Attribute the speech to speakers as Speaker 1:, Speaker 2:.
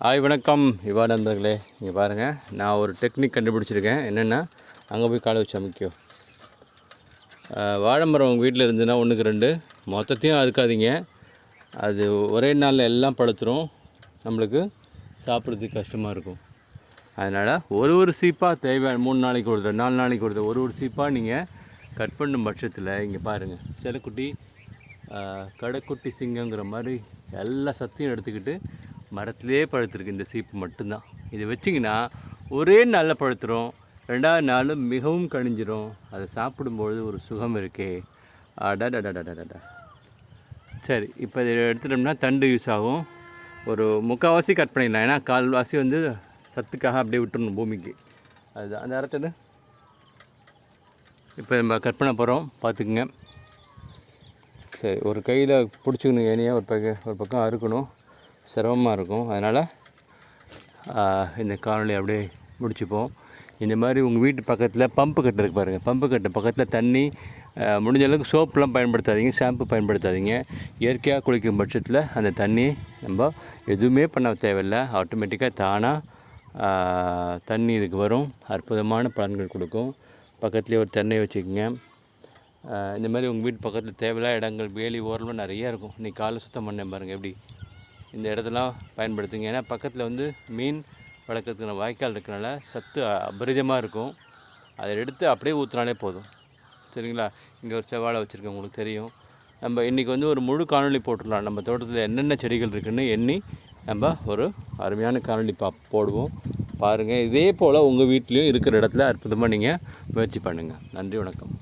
Speaker 1: வணக்கம் இவா நண்பர்களே. இங்கே பாருங்கள், நான் ஒரு டெக்னிக் கண்டுபிடிச்சிருக்கேன். என்னென்னா, அங்கே போய் காலை வச்சா முக்கியம். வாழை மரம் உங்கள் வீட்டில் இருந்துன்னா 1க்கு 2 மொத்தத்தையும் அறுக்காதீங்க. அது ஒரே நாளில் எல்லாம் பழுத்துரும், நம்மளுக்கு சாப்பிட்றதுக்கு கஷ்டமாக இருக்கும். அதனால் ஒரு சீப்பாக தேவையான 3 நாளைக்கு ஒரு 4 நாளைக்கு ஒரு சீப்பாக நீங்கள் கட் பண்ணும் பட்சத்தில் இங்கே பாருங்கள், செல்லக்குட்டி கடைக்குட்டி சிங்கங்கிற மாதிரி எல்லா சத்தையும் எடுத்துக்கிட்டு மரத்திலே பழுத்துருக்கு. இந்த சீப்பு மட்டும்தான். இதை வச்சிங்கன்னா ஒரே நாளில் பழுத்துரும், 2வது நாள் மிகவும் கனிஞ்சிரும். அதை சாப்பிடும்பொழுது ஒரு சுகம் இருக்கே, அடடடடடடா. சரி, இப்போ இதை எடுத்துட்டோம்னா தண்டு யூஸ் ஆகும். ஒரு 3/4 கட் பண்ணிடலாம், ஏன்னா 1/4 சத்துக்காக அப்படியே விட்டுடணும் பூமிக்கு. அதுதான் அந்த அரைச்சது. இப்போ நம்ம கட் பண்ண போகிறோம், பார்த்துக்குங்க. சரி, ஒரு கையில் பிடிச்சிக்கணும் ஏனையாக, ஒரு பக்கம் அறுக்கணும், சிரமமாக இருக்கும். அதனால் இந்த காணொலி அப்படியே முடிச்சுப்போம். இந்த மாதிரி உங்கள் வீட்டு பக்கத்தில் பம்பு கட்டு இருக்குது பாருங்கள். பம்பு கட்டு பக்கத்தில் தண்ணி முடிஞ்ச அளவுக்கு சோப்புலாம் பயன்படுத்தாதீங்க, ஷாம்பு பயன்படுத்தாதீங்க. இயற்கையாக குளிக்கும் பட்சத்தில் அந்த தண்ணி நம்ம எதுவுமே பண்ண தேவையில்லை, ஆட்டோமேட்டிக்காக தானாக தண்ணி இதுக்கு வரும். அற்புதமான பலன்கள் கொடுக்கும். பக்கத்துலேயே ஒரு தென்னை வச்சுக்கோங்க. இந்த மாதிரி உங்கள் வீட்டு பக்கத்தில் தேவையில்லாத இடங்கள் வேலி ஓரமாக நிறையா இருக்கும். இன்றைக்கி காலைல சுத்தம் பண்ணேன் பாருங்கள் எப்படி. இந்த இடத்தெல்லாம் பயன்படுத்துங்க. ஏன்னா பக்கத்தில் மீன் வளர்க்குறதுக்கான வாய்க்கால் இருக்கிறனால சத்து அபரிதமாக இருக்கும். அதை எடுத்து அப்படியே ஊற்றினாலே போதும். சரிங்களா? இங்கே ஒரு செவ்வாழை வச்சுருக்கேன், உங்களுக்கு தெரியும். நம்ம இன்றைக்கி ஒரு முழு காணொலி போட்டுடலாம். நம்ம தோட்டத்தில் என்னென்ன செடிகள் இருக்குதுன்னு எண்ணி நம்ம ஒரு அருமையான காணொலி போடுவோம். பாருங்கள், இதே போல் உங்கள் வீட்லேயும் இருக்கிற இடத்துல அற்புதமாக நீங்கள் முயற்சி பண்ணுங்கள். நன்றி, வணக்கம்.